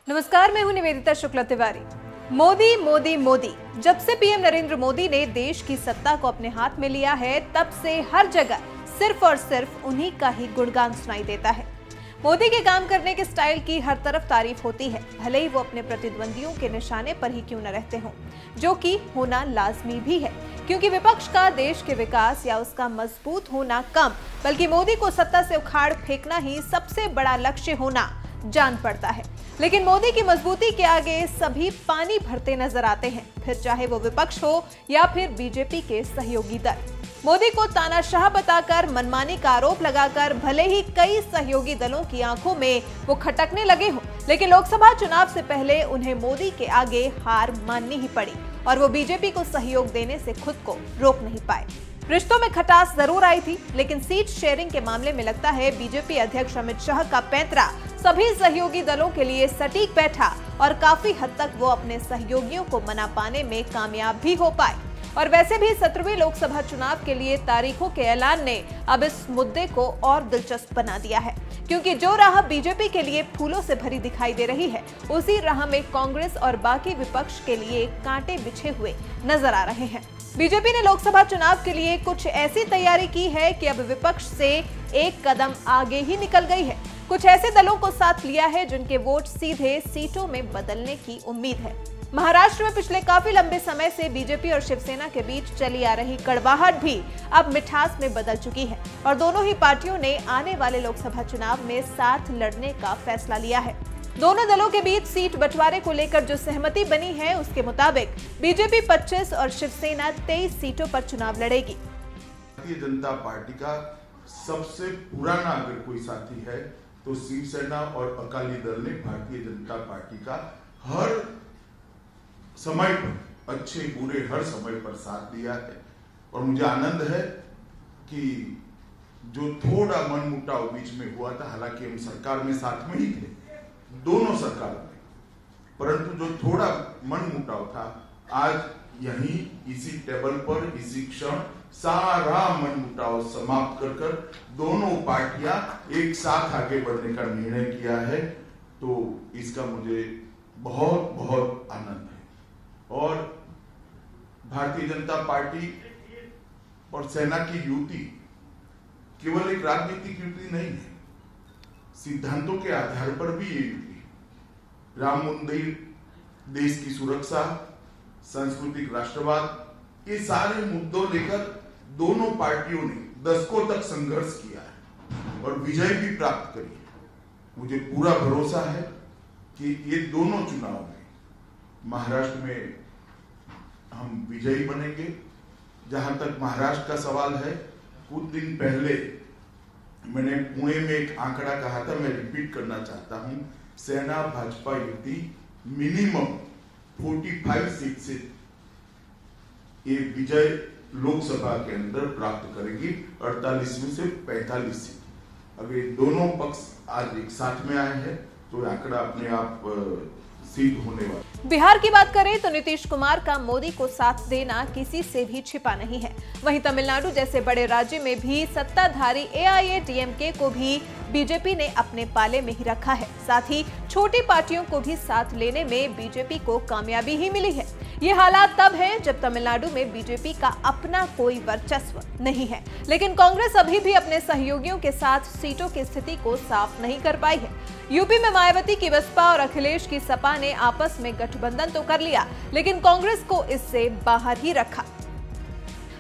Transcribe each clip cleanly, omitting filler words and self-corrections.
नमस्कार, मैं हूं निवेदिता शुक्ला तिवारी। मोदी मोदी मोदी, जब से पीएम नरेंद्र मोदी ने देश की सत्ता को अपने हाथ में लिया है, तब से हर जगह सिर्फ और सिर्फ उन्हीं का ही गुणगान सुनाई देता है। मोदी के काम करने के स्टाइल की हर तरफ तारीफ होती है, भले ही वो अपने प्रतिद्वंदियों के निशाने पर ही क्यों न रहते हों, जो कि होना लाजमी भी है, क्योंकि विपक्ष का देश के विकास या उसका मजबूत होना कम, बल्कि मोदी को सत्ता से उखाड़ फेंकना ही सबसे बड़ा लक्ष्य होना जान पड़ता है। लेकिन मोदी की मजबूती के आगे सभी पानी भरते नजर आते हैं, फिर चाहे वो विपक्ष हो या फिर बीजेपी के सहयोगी दल। मोदी को तानाशाह बताकर, मनमानी का आरोप लगाकर भले ही कई सहयोगी दलों की आंखों में वो खटकने लगे हों, लेकिन लोकसभा चुनाव से पहले उन्हें मोदी के आगे हार माननी ही पड़ी और वो बीजेपी को सहयोग देने से खुद को रोक नहीं पाए। रिश्तों में खटास जरूर आई थी, लेकिन सीट शेयरिंग के मामले में लगता है बीजेपी अध्यक्ष अमित शाह का पैंतरा सभी सहयोगी दलों के लिए सटीक बैठा और काफी हद तक वो अपने सहयोगियों को मना पाने में कामयाब भी हो पाए। और वैसे भी 17वें लोकसभा चुनाव के लिए तारीखों के ऐलान ने अब इस मुद्दे को और दिलचस्प बना दिया है, क्योंकि जो राह बीजेपी के लिए फूलों से भरी दिखाई दे रही है, उसी राह में कांग्रेस और बाकी विपक्ष के लिए कांटे बिछे हुए नजर आ रहे हैं। बीजेपी ने लोकसभा चुनाव के लिए कुछ ऐसी तैयारी की है कि अब विपक्ष से एक कदम आगे ही निकल गई है। कुछ ऐसे दलों को साथ लिया है जिनके वोट सीधे सीटों में बदलने की उम्मीद है। महाराष्ट्र में पिछले काफी लंबे समय से बीजेपी और शिवसेना के बीच चली आ रही कड़वाहट भी अब मिठास में बदल चुकी है और दोनों ही पार्टियों ने आने वाले लोकसभा चुनाव में साथ लड़ने का फैसला लिया है। दोनों दलों के बीच सीट बंटवारे को लेकर जो सहमति बनी है, उसके मुताबिक बीजेपी 25 और शिवसेना 23 सीटों पर चुनाव लड़ेगी। भारतीय जनता पार्टी का सबसे पुराना अगर कोई साथी है तो शिवसेना और अकाली दल ने भारतीय जनता पार्टी का हर समय पर, अच्छे बुरे हर समय पर साथ दिया है। और मुझे आनंद है कि जो थोड़ा मनमुटाव बीच में हुआ था, हालांकि हम सरकार में साथ में ही थे, दोनों सरकार में, परंतु जो थोड़ा मनमुटाव था, आज यहीं इसी टेबल पर इसी क्षण सारा मनमुटाव समाप्त कर दोनों पार्टियां एक साथ आगे बढ़ने का निर्णय किया है। तो इसका मुझे बहुत बहुत आनंद है। और भारतीय जनता पार्टी और सेना की युति केवल एक राजनीतिक युति नहीं है, सिद्धांतों के आधार पर भी ये युति, राम मंदिर, देश की सुरक्षा, सांस्कृतिक राष्ट्रवाद, ये सारे मुद्दों लेकर दोनों पार्टियों ने दशकों तक संघर्ष किया है और विजय भी प्राप्त करी है। मुझे पूरा भरोसा है कि ये दोनों चुनाव में महाराष्ट्र में हम विजयी बनेंगे। जहां तक महाराष्ट्र का सवाल है, कुछ दिन पहले मैंने पुणे में एक आंकड़ा कहा था, मैं रिपीट करना चाहता हूं, सेना भाजपा युति मिनिमम 45 सीट से ये विजय लोकसभा के अंदर प्राप्त करेगी, 48 में से 45 सीट। अगर दोनों पक्ष आज एक साथ में आए हैं तो आंकड़ा अपने आप सिद्ध होने वाला। बिहार की बात करें तो नीतीश कुमार का मोदी को साथ देना किसी से भी छिपा नहीं है। वहीं तमिलनाडु जैसे बड़े राज्य में भी सत्ताधारी एआईएडीएमके को भी बीजेपी ने अपने पाले में ही रखा है। साथ ही छोटी पार्टियों को भी साथ लेने में बीजेपी को कामयाबी ही मिली है। ये हालात तब है जब तमिलनाडु में बीजेपी का अपना कोई वर्चस्व नहीं है, लेकिन कांग्रेस अभी भी अपने सहयोगियों के साथ सीटों की स्थिति को साफ नहीं कर पाई है। यूपी में मायावती की बसपा और अखिलेश की सपा ने आपस में गठबंधन तो कर लिया, लेकिन कांग्रेस को इससे बाहर ही रखा।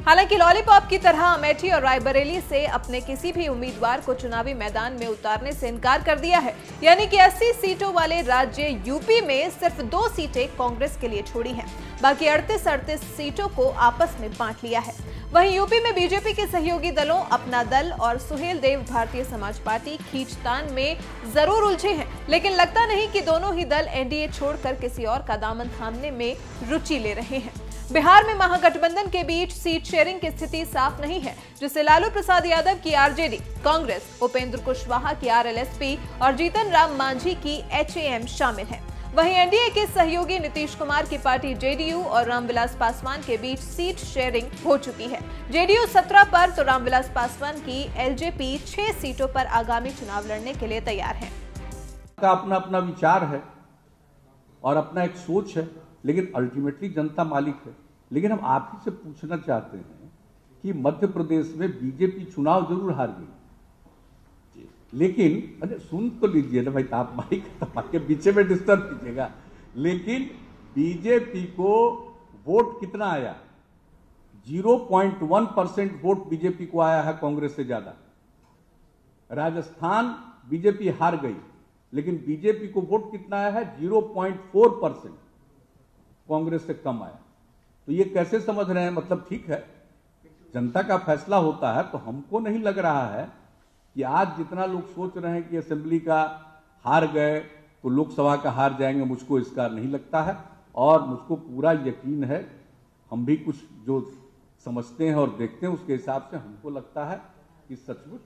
हालांकि लॉलीपॉप की तरह अमेठी और रायबरेली से अपने किसी भी उम्मीदवार को चुनावी मैदान में उतारने से इनकार कर दिया है। यानी कि 80 सीटों वाले राज्य यूपी में सिर्फ 2 सीटें कांग्रेस के लिए छोड़ी हैं, बाकी 38 सीटों को आपस में बांट लिया है। वहीं यूपी में बीजेपी के सहयोगी दलों अपना दल और सुहेल देव भारतीय समाज पार्टी खींचतान में जरूर उलझे हैं, लेकिन लगता नहीं कि दोनों ही दल एनडीए छोड़कर किसी और का दामन थामने में रुचि ले रहे हैं। बिहार में महागठबंधन के बीच सीट शेयरिंग की स्थिति साफ नहीं है, जिससे लालू प्रसाद यादव की आरजेडी, कांग्रेस, उपेंद्र कुशवाहा की आरएलएसपी और जीतन राम मांझी की एचएएम शामिल हैं। वहीं एनडीए के सहयोगी नीतीश कुमार की पार्टी जेडीयू और रामविलास पासवान के बीच सीट शेयरिंग हो चुकी है। जेडीयू 17 पर तो रामविलास पासवान की एलजेपी 6 सीटों पर आगामी चुनाव लड़ने के लिए तैयार है। का अपना अपना विचार है और अपना एक सोच है, लेकिन अल्टीमेटली जनता मालिक है। लेकिन हम आप ही से पूछना चाहते हैं कि मध्य प्रदेश में बीजेपी चुनाव जरूर हार गई, लेकिन अरे सुन तो लीजिए ना भाई, आप माइक के पीछे में डिस्टर्ब कीजिएगा। लेकिन बीजेपी को वोट कितना आया? 0.1% वोट बीजेपी को आया है, कांग्रेस से ज्यादा। राजस्थान बीजेपी हार गई, लेकिन बीजेपी को वोट कितना आया है? 0.4%, कांग्रेस से कम आया। तो ये कैसे समझ रहे हैं? मतलब ठीक है, जनता का फैसला होता है, तो हमको नहीं लग रहा है कि आज जितना लोग सोच रहे हैं कि असेंबली का हार गए तो लोकसभा का हार जाएंगे, मुझको इसका नहीं लगता है। और मुझको पूरा यकीन है, हम भी कुछ जो समझते हैं और देखते हैं उसके हिसाब से हमको लगता है कि सचमुच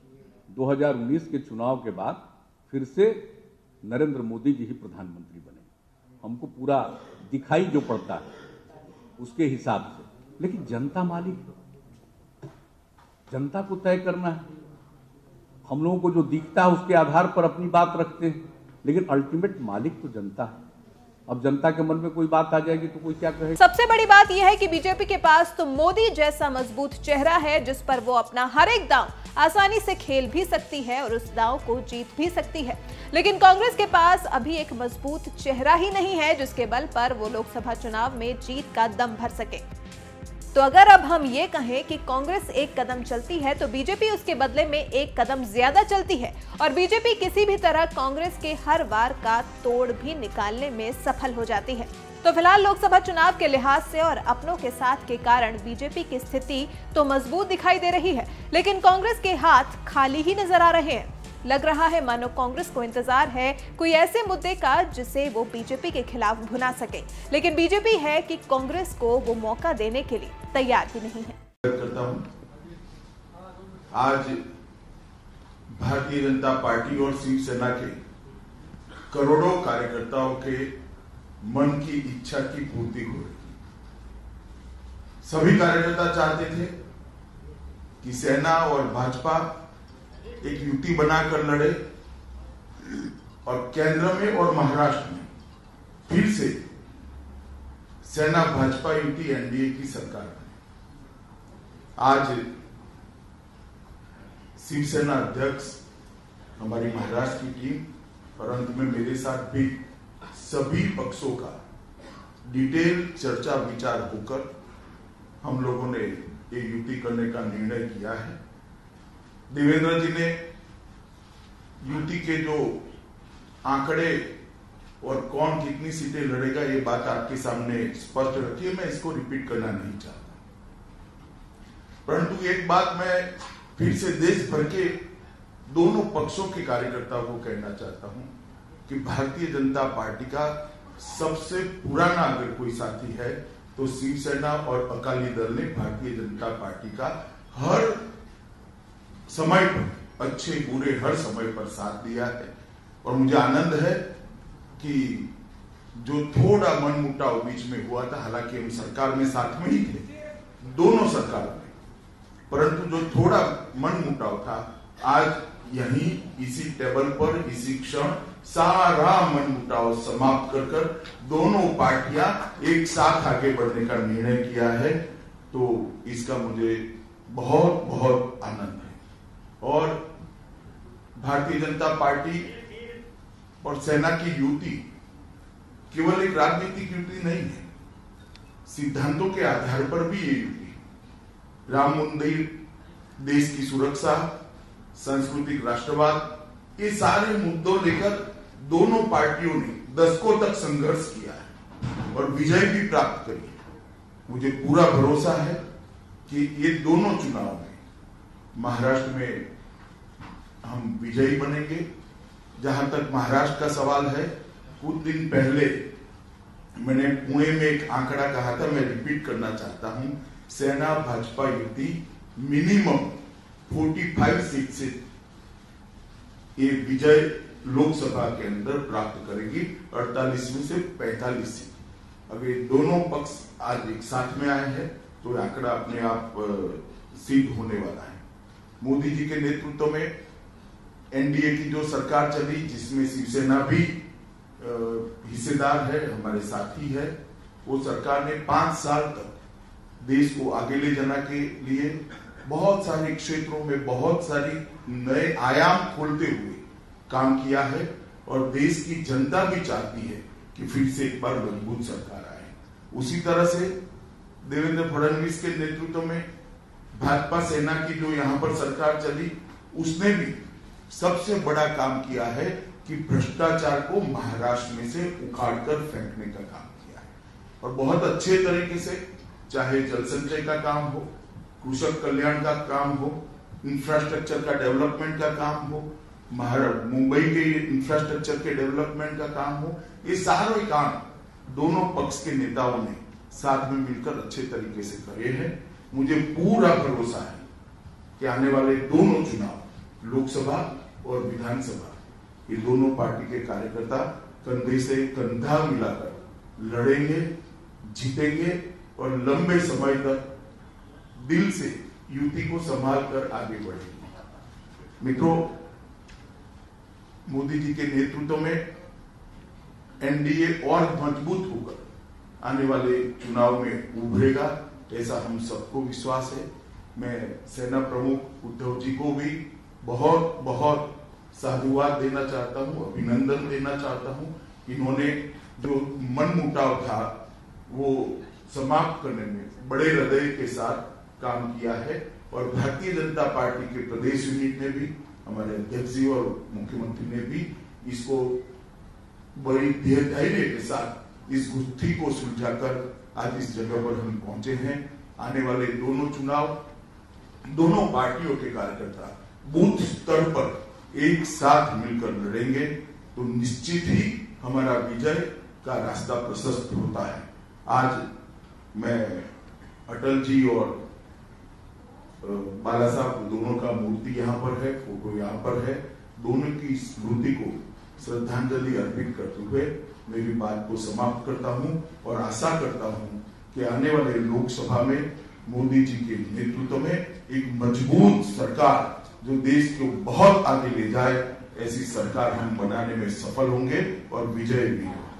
2019 के चुनाव के बाद फिर से नरेंद्र मोदी जी ही प्रधानमंत्री बने। हमको पूरा दिखाई जो पड़ता है उसके हिसाब से। लेकिन जनता मालिक है, जनता को तय करना है। हम लोगों को जो दिखता है उसके आधार पर अपनी बात रखते हैं, लेकिन अल्टीमेट मालिक तो जनता है। अब जनता के मन में कोई बात आ जाएगी तो कोई क्या कहेगा? सबसे बड़ी बात यह है कि बीजेपी के पास तो मोदी जैसा मजबूत चेहरा है, जिस पर वो अपना हर एक दांव आसानी से खेल भी सकती है और उस दांव को जीत भी सकती है। लेकिन कांग्रेस के पास अभी एक मजबूत चेहरा ही नहीं है जिसके बल पर वो लोकसभा चुनाव में जीत का दम भर सके। तो अगर अब हम ये कहें कि कांग्रेस एक कदम चलती है तो बीजेपी उसके बदले में एक कदम ज्यादा चलती है, और बीजेपी किसी भी तरह कांग्रेस के हर वार का तोड़ भी निकालने में सफल हो जाती है। तो फिलहाल लोकसभा चुनाव के लिहाज से और अपनों के साथ के कारण बीजेपी की स्थिति तो मजबूत दिखाई दे रही है, लेकिन कांग्रेस के हाथ खाली ही नजर आ रहे हैं। लग रहा है मानो कांग्रेस को इंतजार है कोई ऐसे मुद्दे का जिसे वो बीजेपी के खिलाफ भुना सके, लेकिन बीजेपी है कि कांग्रेस को वो मौका देने के लिए तैयार ही नहीं है। करता हूं, आज भारतीय जनता पार्टी और शिवसेना के करोड़ों कार्यकर्ताओं के मन की इच्छा की पूर्ति हो रही। सभी कार्यकर्ता चाहते थे कि सेना और भाजपा एक युति बनाकर लड़े और केंद्र में और महाराष्ट्र में फिर से सेना भाजपा युति एनडीए की सरकार बने। आज शिवसेना अध्यक्ष, हमारी महाराष्ट्र की टीम और अंत में मेरे साथ भी सभी पक्षों का डिटेल चर्चा विचार होकर हम लोगों ने ये युति करने का निर्णय किया है। देवेंद्र जी ने युति के जो आंकड़े और कौन कितनी सीटें लड़ेगा ये बात आपके सामने स्पष्ट रखी है, मैं इसको रिपीट करना नहीं चाहता। परंतु एक बात मैं फिर से देश भर के दोनों पक्षों के कार्यकर्ताओं को कहना चाहता हूं कि भारतीय जनता पार्टी का सबसे पुराना अगर कोई साथी है तो शिवसेना और अकाली दल ने भारतीय जनता पार्टी का हर समय पर, अच्छे बुरे हर समय पर साथ दिया है। और मुझे आनंद है कि जो थोड़ा मनमुटाव बीच में हुआ था, हालांकि हम सरकार में साथ में ही थे, दोनों सरकारों में, परंतु जो थोड़ा मनमुटाव था, आज यहीं इसी टेबल पर इसी क्षण सारा मनमुटाव समाप्त कर दोनों पार्टियां एक साथ आगे बढ़ने का निर्णय किया है। तो इसका मुझे बहुत बहुत आनंद है। और भारतीय जनता पार्टी और सेना की युति केवल एक राजनीतिक युति नहीं है, सिद्धांतों के आधार पर भी ये युति, राम मंदिर, देश की सुरक्षा, सांस्कृतिक राष्ट्रवाद, ये सारे मुद्दों लेकर दोनों पार्टियों ने दशकों तक संघर्ष किया है और विजय भी प्राप्त करी है। मुझे पूरा भरोसा है कि ये दोनों चुनाव में महाराष्ट्र में हम विजयी बनेंगे। जहां तक महाराष्ट्र का सवाल है, कुछ दिन पहले मैंने पुणे में एक आंकड़ा कहा था, मैं रिपीट करना चाहता हूं, सेना भाजपा युति मिनिमम 45 सीट से ये विजय लोकसभा के अंदर प्राप्त करेगी, 48 में से 45 सीट। अब ये दोनों पक्ष आज एक साथ में आए हैं तो आंकड़ा अपने आप सिद्ध होने वाला है। मोदी जी के नेतृत्व में एनडीए की जो सरकार चली, जिसमें शिवसेना भी हिस्सेदार है, हमारे साथी है। वो सरकार ने 5 साल तक देश को आगे ले जाने के लिए बहुत सारे क्षेत्रों में बहुत सारी नए आयाम खोलते हुए काम किया है और देश की जनता भी चाहती है कि फिर से एक बार मजबूत सरकार आए। उसी तरह से देवेंद्र फडणवीस के नेतृत्व में भाजपा सेना की जो यहाँ पर सरकार चली, उसने भी सबसे बड़ा काम किया है कि भ्रष्टाचार को महाराष्ट्र में से उखाड़कर फेंकने का काम किया है और बहुत अच्छे तरीके से, चाहे जल संचय का काम हो, कृषक कल्याण का काम हो, इंफ्रास्ट्रक्चर का डेवलपमेंट का काम हो, मुंबई के इंफ्रास्ट्रक्चर के डेवलपमेंट का काम हो, ये सारे काम दोनों पक्ष के नेताओं ने साथ में मिलकर अच्छे तरीके से करे हैं। मुझे पूरा भरोसा है कि आने वाले दोनों चुनाव, लोकसभा और विधानसभा, ये दोनों पार्टी के कार्यकर्ता कंधे से कंधा मिलाकर लड़ेंगे, जीतेंगे और लंबे समय तक दिल से युति को संभाल कर आगे बढ़ेंगे। मित्रों, मोदी जी के नेतृत्व में एनडीए और मजबूत होकर आने वाले चुनाव में उभरेगा, ऐसा हम सबको विश्वास है। मैं सेना प्रमुख उद्धव जी को भी बहुत बहुत साधुवाद देना चाहता हूं, अभिनंदन देना चाहता हूं। इन्होंने जो मनमुटाव था वो समाप्त करने में बड़े हृदय के साथ काम किया है और भारतीय जनता पार्टी के प्रदेश यूनिट ने भी, हमारे अध्यक्ष जी और मुख्यमंत्री ने भी इसको बड़ी धैर्य के साथ इस गुत्थी को सुलझाकर आज इस जगह पर हम पहुंचे हैं। आने वाले दोनों चुनाव दोनों पार्टियों के कार्यकर्ता बूथ स्तर पर एक साथ मिलकर लड़ेंगे तो निश्चित ही हमारा विजय का रास्ता प्रशस्त होता है। आज मैं अटल जी और बाला साहब दोनों का मूर्ति यहाँ पर है, फोटो यहाँ पर है, दोनों की स्मृति को श्रद्धांजलि अर्पित करते हुए मेरी बात को समाप्त करता हूं और आशा करता हूं कि आने वाले लोकसभा में मोदी जी के नेतृत्व में एक मजबूत सरकार जो देश को बहुत आगे ले जाए, ऐसी सरकार हम बनाने में सफल होंगे और विजय भी होगा।